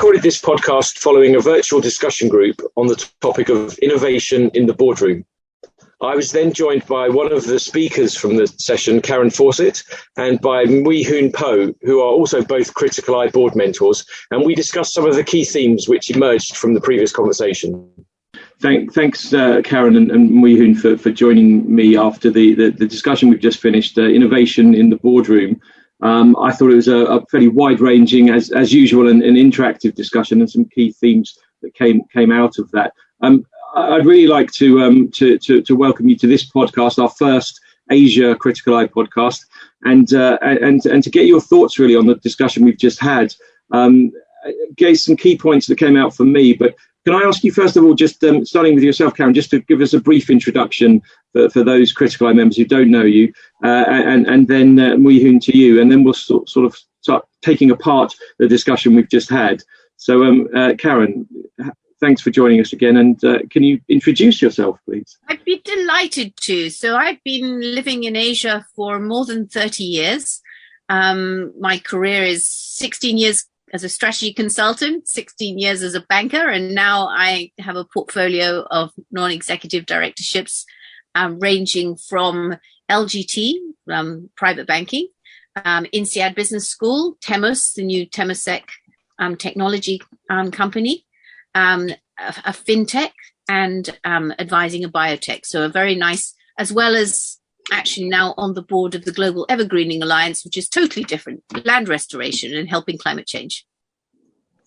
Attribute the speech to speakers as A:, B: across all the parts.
A: recorded this podcast following a virtual discussion group on the topic of innovation in the boardroom. I was then joined by one of the speakers from the session, Karen Fawcett, and by Hoon, who are also both Criticaleye board mentors, and we discussed some of the key themes which emerged from the previous conversation. Thanks, Karen and Hoon, for joining me after the discussion we've just finished, innovation in the boardroom. I thought it was a fairly wide-ranging, as usual, an interactive discussion, and some key themes that came out of that. I'd really like to welcome you to this podcast, our first Asia Criticaleye podcast, and to get your thoughts really on the discussion we've just had. Gave some key points that came out for me, but can I ask you first of all, just starting with yourself, Karen, just to give us a brief introduction for those Criticaleye members who don't know you, and then Hoon to you, and then we'll sort of start taking apart the discussion we've just had. So, Karen, thanks for joining us again, and can you introduce yourself, please?
B: I'd be delighted to. So I've been living in Asia for more than 30 years. My career is 16 years as a strategy consultant, 16 years as a banker, and now I have a portfolio of non-executive directorships ranging from LGT, private banking, INSEAD Business School, Temus, the new Temasek technology company, a fintech, and advising a biotech. So a very nice, as well as actually now on the board of the Global Evergreening Alliance, which is totally different, land restoration and helping climate change.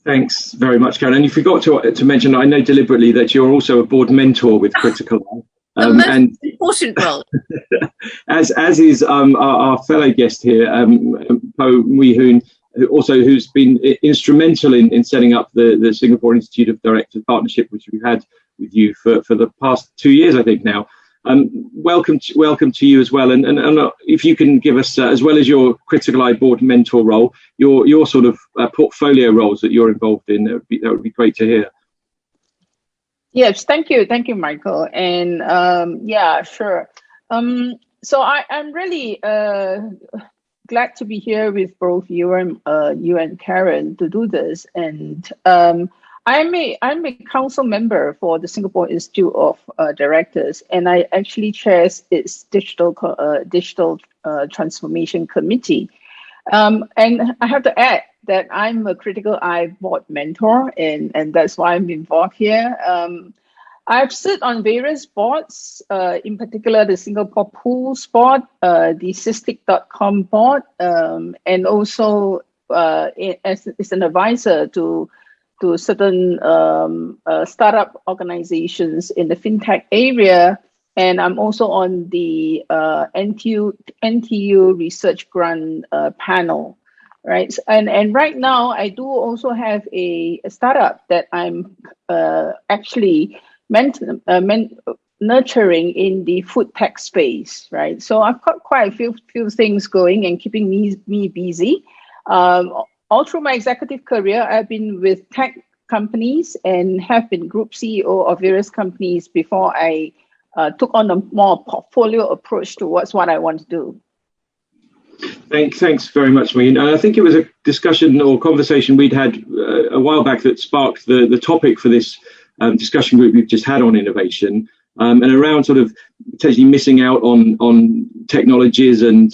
A: Thanks very much, Karen. And you forgot to mention, I know deliberately, that you're also a board mentor with Criticaleye.
B: The most important role.
A: as is our fellow guest here, Hoon, who's been instrumental in setting up the Singapore Institute of Directors partnership, which we've had with you for the past 2 years, I think now. Welcome to you as well, and if you can give us, as well as your Criticaleye board mentor role, your sort of portfolio roles that you're involved in, that would be great to hear.
C: Yes, thank you, Michael, and yeah, sure. So I'm really glad to be here with both you and Karen to do this, and I'm a council member for the Singapore Institute of Directors, and I actually chair its digital transformation committee. And I have to add that I'm a Criticaleye board mentor, and that's why I'm involved here. I've sit on various boards, in particular the Singapore Pools board, the Cystic.com board, and also as an advisor to certain startup organizations in the fintech area, and I'm also on the NTU research grant panel, right? And right now I do also have a startup that I'm actually nurturing in the food tech space, right? So I've got quite a few things going and keeping me busy. All through my executive career, I've been with tech companies and have been group CEO of various companies before I took on a more portfolio approach towards what I want to do.
A: Thanks very much, Hoon. I think it was a discussion or conversation we'd had a while back that sparked the topic for this discussion group we've just had on innovation, and around sort of potentially missing out on technologies and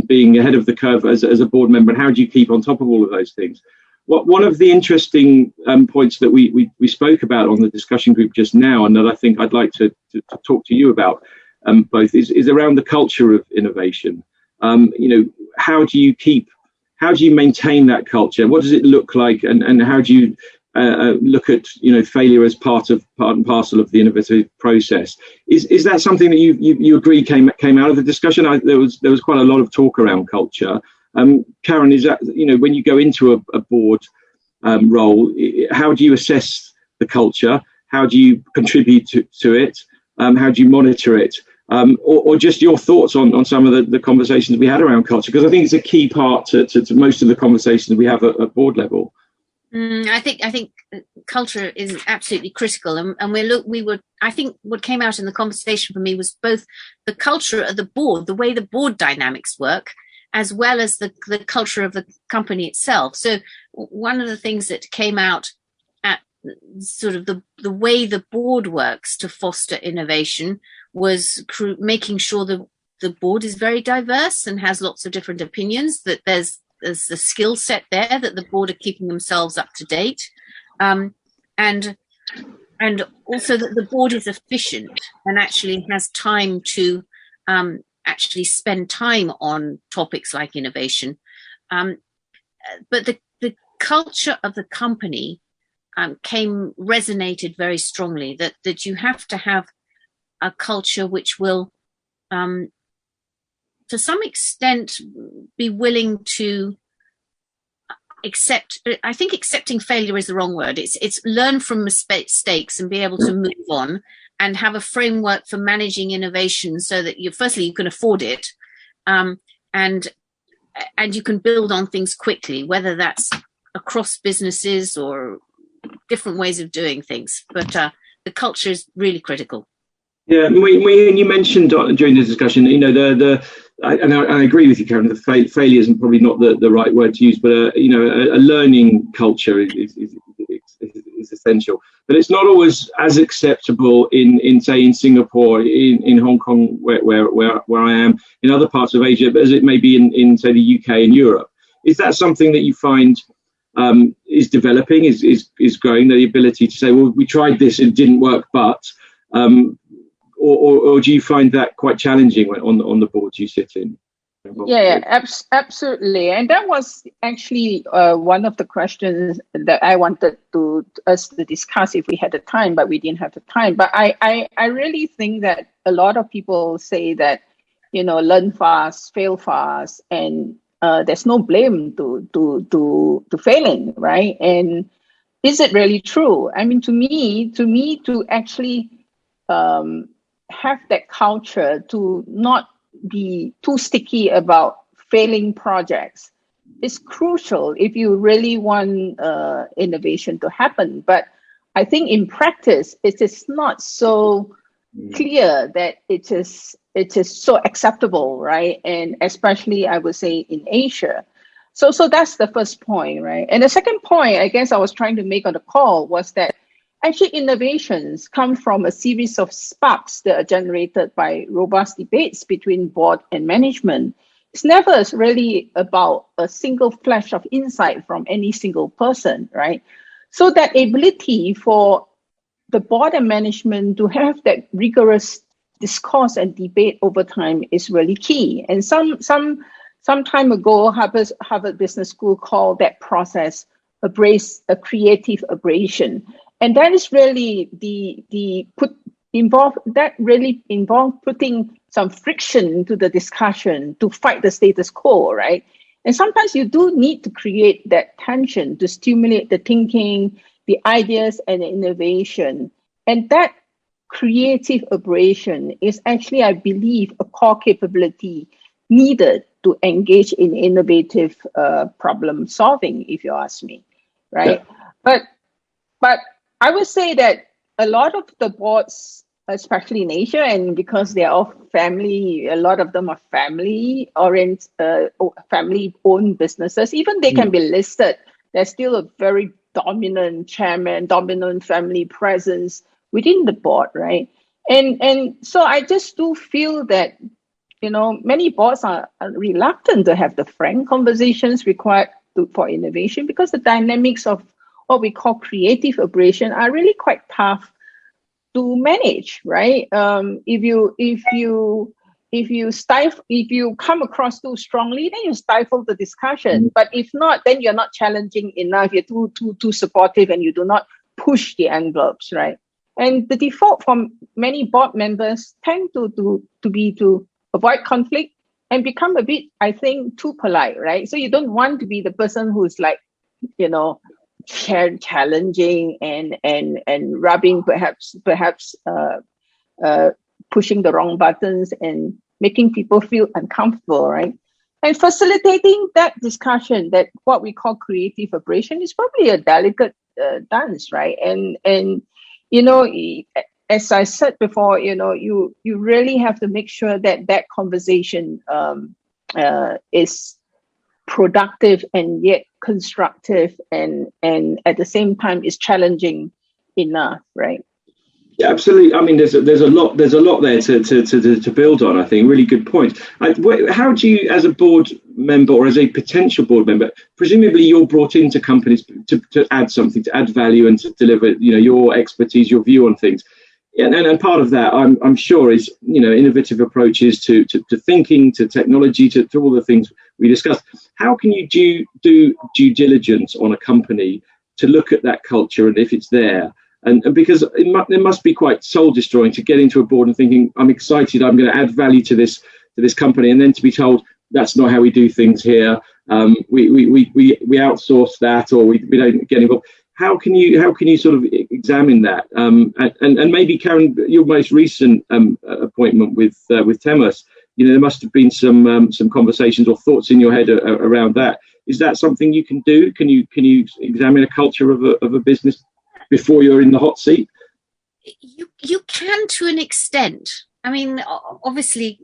A: being ahead of the curve as a board member, and how do you keep on top of all of those things? One of the interesting points that we spoke about on the discussion group just now, and that I think I'd like to talk to you about both, is around the culture of innovation. How do you maintain that culture? What does it look like, and how do you look at failure as part and parcel of the innovative process? Is that something that you agree came out of the discussion? There was quite a lot of talk around culture. Karen, is that when you go into a board role, how do you assess the culture? How do you contribute to it? How do you monitor it? Or just your thoughts on some of the conversations we had around culture, because I think it's a key part to most of the conversations we have at board level.
B: I think culture is absolutely critical, and I think what came out in the conversation for me was both the culture of the board, the way the board dynamics work, as well as the culture of the company itself. So one of the things that came out at sort of the way the board works to foster innovation was making sure the board is very diverse and has lots of different opinions, that there's a skill set there, that the board are keeping themselves up to date, and also that the board is efficient and actually has time to actually spend time on topics like innovation. But the culture of the company resonated very strongly, that you have to have a culture which will, to some extent, be willing to accept. I think accepting failure is the wrong word. It's learn from mistakes and be able to move on, and have a framework for managing innovation so that you can afford it, and you can build on things quickly, whether that's across businesses or different ways of doing things. But the culture is really critical.
A: Yeah, when you mentioned during the discussion, I agree with you, Karen. The failure isn't probably not the right word to use, but a learning culture is essential. But it's not always as acceptable in Singapore, in Hong Kong, where I am, in other parts of Asia, as it may be in say the UK and Europe. Is that something that you find is developing, is growing, the ability to say, well, we tried this, it didn't work, but or do you find that quite challenging on the boards you sit in?
C: Absolutely. And that was actually one of the questions that I wanted us to discuss if we had the time, but we didn't have the time. But I really think that a lot of people say that, learn fast, fail fast, and there's no blame to failing, right? And is it really true? I mean, to me, to actually have that culture, to not be too sticky about failing projects, is crucial if you really want innovation to happen. But I think in practice, it is not so clear that it is so acceptable, right? And especially, I would say, in Asia. So that's the first point, right? And the second point, I guess I was trying to make on the call, was that actually innovations come from a series of sparks that are generated by robust debates between board and management. It's never really about a single flash of insight from any single person, right? So that ability for the board and management to have that rigorous discourse and debate over time is really key. And some time ago, Harvard Business School called that process a creative abrasion. And that is really involved putting some friction into the discussion to fight the status quo, right? And sometimes you do need to create that tension to stimulate the thinking, the ideas, and the innovation. And that creative abrasion is actually, I believe, a core capability needed to engage in innovative problem solving, if you ask me, right? Yeah. But I would say that a lot of the boards, especially in Asia, and because they're all family, a lot of them are family-owned businesses. Even they can be listed, there's still a very dominant chairman, dominant family presence within the board, right? And so I just do feel that, many boards are reluctant to have the frank conversations required for innovation, because the dynamics of what we call creative abrasion are really quite tough to manage, right? If you come across too strongly, then you stifle the discussion. But if not, then you're not challenging enough. You're too supportive, and you do not push the envelopes, right? And the default from many board members tend to be to avoid conflict and become a bit, I think, too polite, right? So you don't want to be the person who's like, challenging and rubbing, perhaps pushing the wrong buttons and making people feel uncomfortable, right? And facilitating that discussion, that what we call creative abrasion, is probably a delicate dance, right? And as I said before, you really have to make sure that conversation is productive and yet constructive, and at the same time is challenging enough, right?
A: Yeah, absolutely. I mean, there's a lot there to build on. I think really good point. How do you, as a board member or as a potential board member, presumably you're brought into companies to add something, to add value, and to deliver, your expertise, your view on things. And part of that, I'm sure, is innovative approaches to thinking, to technology, to all the things we discussed. How can you do due diligence on a company to look at that culture and if it's there? And because it must be quite soul destroying to get into a board and thinking, I'm excited, I'm going to add value to this company, and then to be told that's not how we do things here. We outsource that, or we don't get involved. How can you sort of examine that? And maybe, Karen, your most recent appointment with Temus, there must have been some conversations or thoughts in your head around that. Is that something you can do? Can you examine a culture of a business before you're in the hot seat?
B: You can, to an extent. I mean, obviously,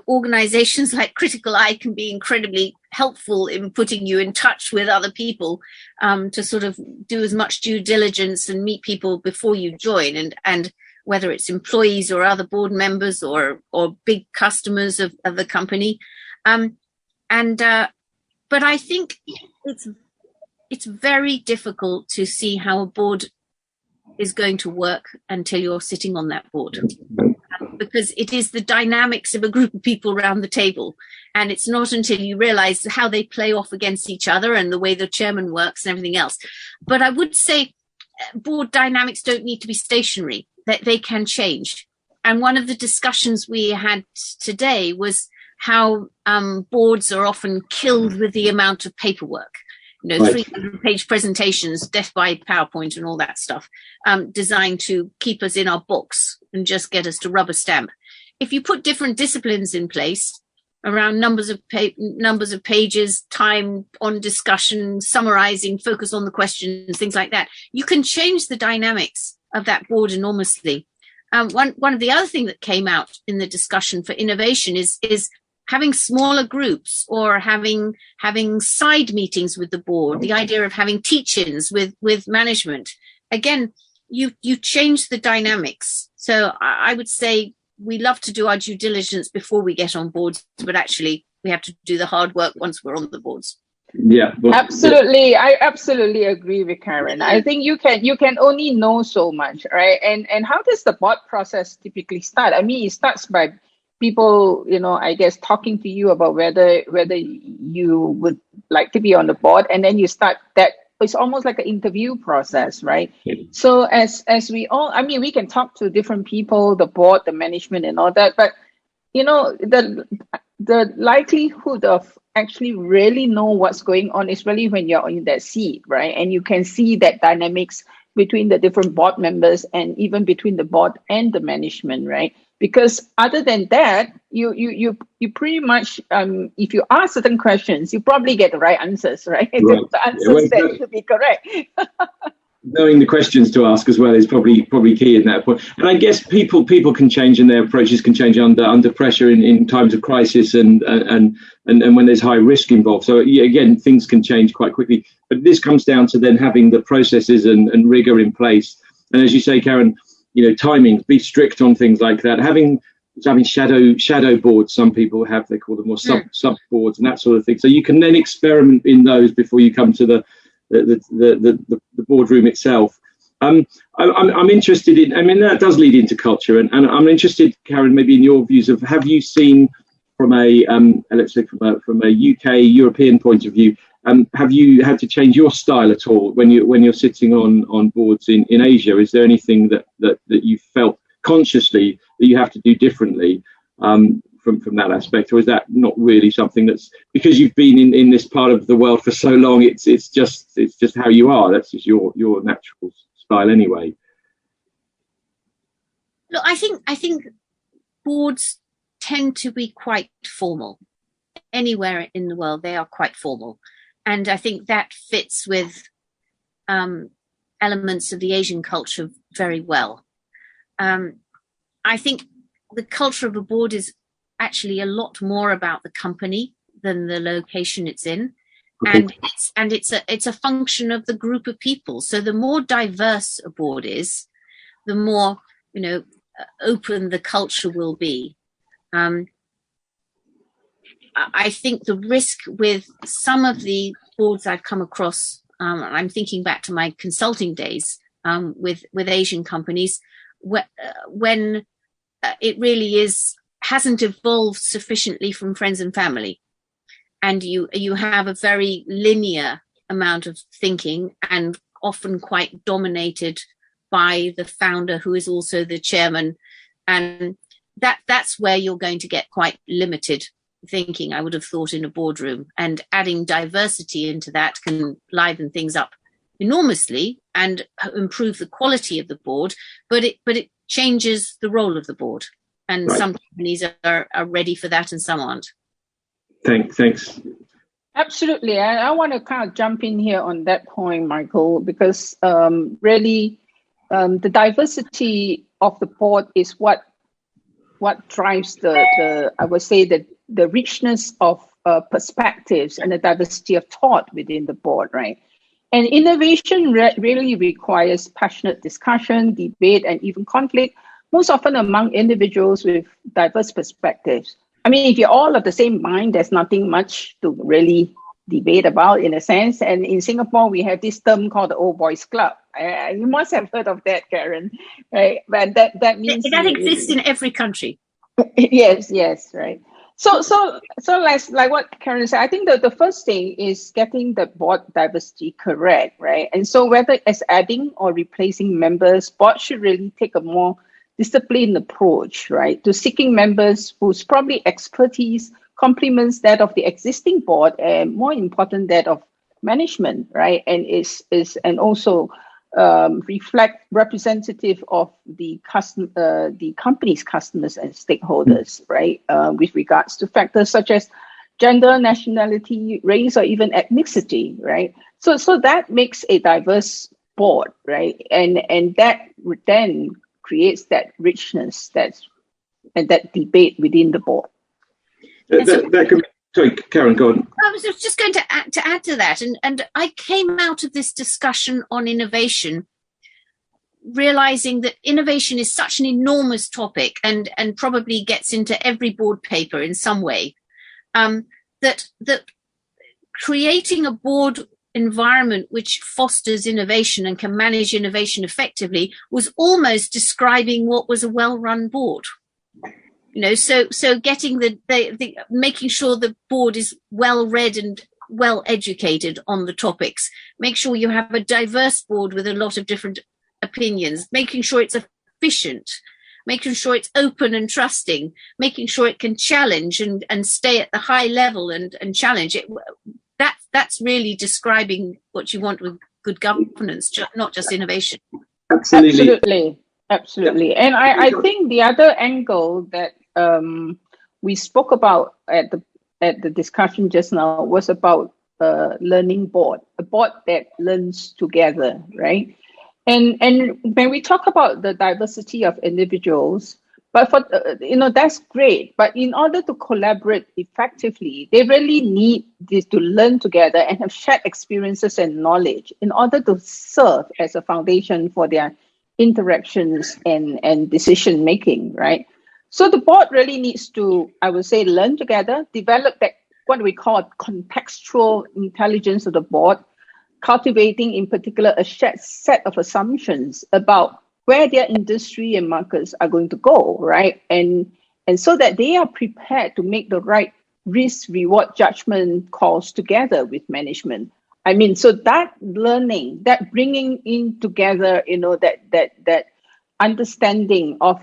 B: organizations like Criticaleye can be incredibly helpful in putting you in touch with other people, to sort of do as much due diligence and meet people before you join, and whether it's employees or other board members or big customers of the company. But I think it's very difficult to see how a board is going to work until you're sitting on that board, because it is the dynamics of a group of people around the table, and it's not until you realize how they play off against each other and the way the chairman works and everything else. But I would say board dynamics don't need to be stationary, that they can change. And one of the discussions we had today was how boards are often killed with the amount of paperwork.
A: Right.
B: 300-page presentations, death by PowerPoint and all that stuff, designed to keep us in our books and just get us to rubber stamp. If you put different disciplines in place around numbers of pages, time on discussion, summarizing, focus on the questions, things like that, you can change the dynamics of that board enormously. One of the other things that came out in the discussion for innovation is having smaller groups, or having side meetings with the board, the idea of having teach-ins with management. Again, you change the dynamics. So I would say we love to do our due diligence before we get on boards, but actually we have to do the hard work once we're on the boards.
A: Yeah, well,
C: absolutely. I absolutely agree with Karen. I think you can only know so much, right? And how does the board process typically start? I mean, it starts by people, I guess, talking to you about whether you would like to be on the board, and then you start that. It's almost like an interview process, right?
A: Yeah.
C: So as we all, I mean, we can talk to different people, the board, the management, and all that, but the likelihood of actually really know what's going on is really when you're in that seat, right? And you can see that dynamics between the different board members, and even between the board and the management, right? Because other than that, you pretty much, if you ask certain questions, you probably get the right answers, right?
A: Right.
C: The answers that should be correct.
A: Knowing the questions to ask as well is probably key in that point. And I guess people can change, and their approaches can change under pressure in times of crisis and when there's high risk involved. So again, things can change quite quickly. But this comes down to then having the processes and rigor in place. And as you say, Karen, timing, be strict on things like that. Having shadow boards, some people have, they call them more sub boards and that sort of thing. So you can then experiment in those before you come to the boardroom itself. I'm interested in, I mean, that does lead into culture, and I'm interested, Karen, maybe in your views of, have you seen from a let's say from a UK European point of view, have you had to change your style at all when you're sitting on boards in Asia? Is there anything that you felt consciously that you have to do differently from that aspect, or is that not really something that's, because you've been in this part of the world for so long, it's just how you are, that's just your natural style anyway?
B: Look, I think boards tend to be quite formal. Anywhere in the world, they are quite formal. And I think that fits with elements of the Asian culture very well. I think the culture of a board is actually a lot more about the company than the location it's in.
A: Okay.
B: And it's a function of the group of people. So the more diverse a board is, the more, open the culture will be. I think the risk with some of the boards I've come across, I'm thinking back to my consulting days with Asian companies, when it really hasn't evolved sufficiently from friends and family. And you have a very linear amount of thinking, and often quite dominated by the founder, who is also the chairman. And that's where you're going to get quite limited thinking, I would have thought, in a boardroom. And adding diversity into that can liven things up enormously and improve the quality of the board, but it changes the role of the board. And
A: right.
B: Some companies are ready for that and some aren't.
A: Thanks.
C: Absolutely. I want to kind of jump in here on that point, Michael, because really the diversity of the board is what drives the I would say the richness of perspectives and the diversity of thought within the board, right? And innovation really requires passionate discussion, debate, and even conflict, most often among individuals with diverse perspectives. I mean, if you're all of the same mind, there's nothing much to really debate about, in a sense. And in Singapore, we have this term called the Old Boys Club. You must have heard of that, Karen, right? But that means
B: that exists in every country.
C: Yes, right. So like what Karen said, I think that the first thing is getting the board diversity correct, right? And so whether it's adding or replacing members, board should really take a more disciplined approach, right, to seeking members whose probably expertise complements that of the existing board, and more important, that of management, right, and and also reflect representative of the company's customers and stakeholders, right, with regards to factors such as gender, nationality, race, or even ethnicity, right. So that makes a diverse board, right, and that then creates that richness and that debate within the board.
A: That can, sorry, Karen, go on.
B: I was just going to add to that, and I came out of this discussion on innovation realizing that innovation is such an enormous topic and probably gets into every board paper in some way, that creating a board environment which fosters innovation and can manage innovation effectively was almost describing what was a well-run board. So getting the making sure the board is well read and well educated on the topics. Make sure you have a diverse board with a lot of different opinions. Making sure it's efficient. Making sure it's open and trusting. Making sure it can challenge and stay at the high level and challenge it. That's really describing what you want with good governance, not just innovation.
C: Absolutely. And I think the other angle that we spoke about at the discussion just now was about learning board, a board that learns together, right? And when we talk about the diversity of individuals, but for that's great. But in order to collaborate effectively, they really need this to learn together and have shared experiences and knowledge in order to serve as a foundation for their interactions and decision making, right? So the board really needs to, I would say, learn together, develop that what we call contextual intelligence of the board, cultivating in particular a shared set of assumptions about where their industry and markets are going to go, right? And so that they are prepared to make the right risk-reward judgment calls together with management. I mean, so that learning, that bringing in together, that understanding of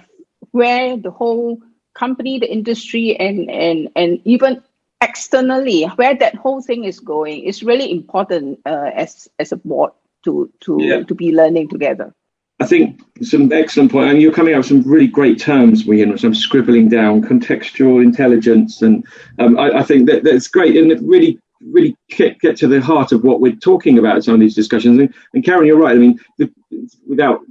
C: where the whole company, the industry, and even externally, where that whole thing is going is really important as a board to be learning together.
A: I think some excellent point, and you're coming up with some really great terms, which I'm scribbling down, contextual intelligence, and I think that's great, and it really get to the heart of what we're talking about in some of these discussions. And Karen, you're right. I mean, without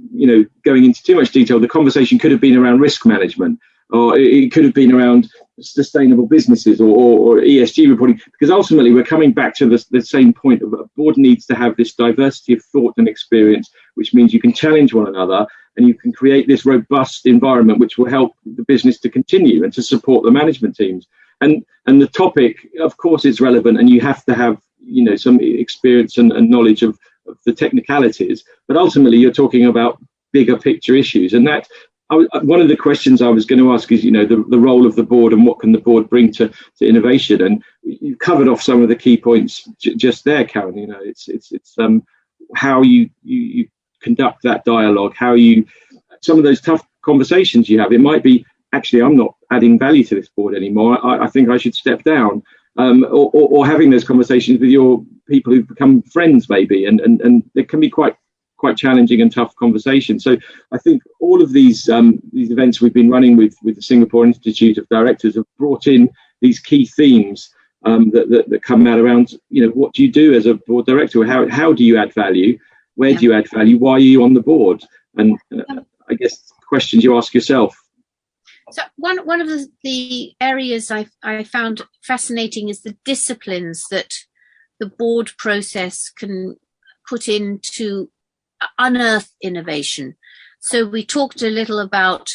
A: going into too much detail, the conversation could have been around risk management, or it could have been around sustainable businesses or ESG reporting, because ultimately we're coming back to the same point of a board needs to have this diversity of thought and experience, which means you can challenge one another and you can create this robust environment which will help the business to continue and to support the management teams. And the topic, of course, is relevant, and you have to have, you know, some experience and knowledge of the technicalities, but ultimately you're talking about bigger picture issues. And that one of the questions I was going to ask is, you know, the role of the board and what can the board bring to innovation. And you've covered off some of the key points just there, Karen. You know, it's how you conduct that dialogue, some of those tough conversations you have. It might be, actually, I'm not adding value to this board anymore. I think I should step down. Or having those conversations with your people who've become friends, maybe, and it can be quite challenging and tough conversations. So I think all of these events we've been running with the Singapore Institute of Directors have brought in these key themes that come out around, you know, what do you do as a board director? How do you add value? Where do you add value? Why are you on the board? And I guess questions you ask yourself.
B: So one of the areas I found fascinating is the disciplines that the board process can put in to unearth innovation. So we talked a little about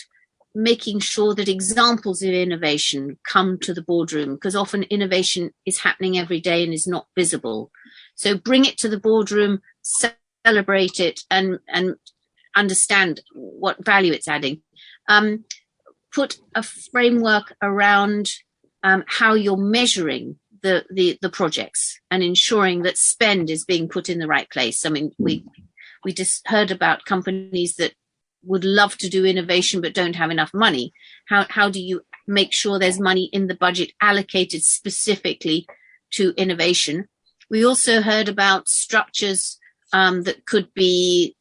B: making sure that examples of innovation come to the boardroom, because often innovation is happening every day and is not visible. So bring it to the boardroom, celebrate it, and understand what value it's adding. Put a framework around how you're measuring the projects and ensuring that spend is being put in the right place. I mean, we just heard about companies that would love to do innovation but don't have enough money. How do you make sure there's money in the budget allocated specifically to innovation? We also heard about structures that could be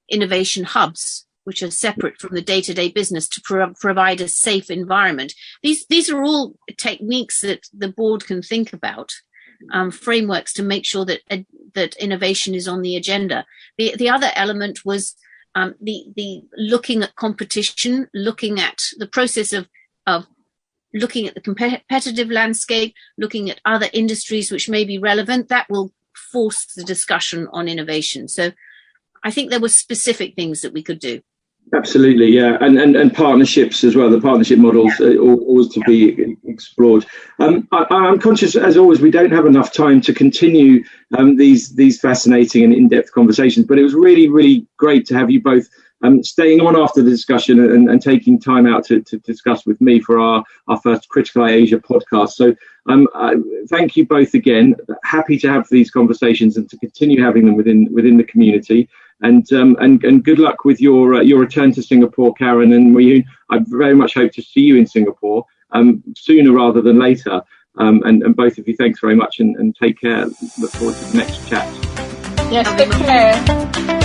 B: innovation hubs, which are separate from the day-to-day business, to provide a safe environment. These are all techniques that the board can think about, frameworks to make sure that innovation is on the agenda. The other element was the looking at competition, looking at the process of looking at the competitive landscape, looking at other industries which may be relevant. That will force the discussion on innovation. So I think there were specific things that we could do.
A: Absolutely, yeah, and partnerships as well. The partnership models are always to be explored. I'm conscious, as always, we don't have enough time to continue these fascinating and in-depth conversations. But it was really, really great to have you both staying on after the discussion and taking time out to discuss with me for our first Criticaleye Asia podcast. So thank you both again. Happy to have these conversations and to continue having them within the community. And good luck with your return to Singapore, Karen, and I very much hope to see you in Singapore sooner rather than later. And both of you, thanks very much, and take care. Look forward to the next chat.
C: Yes, take care.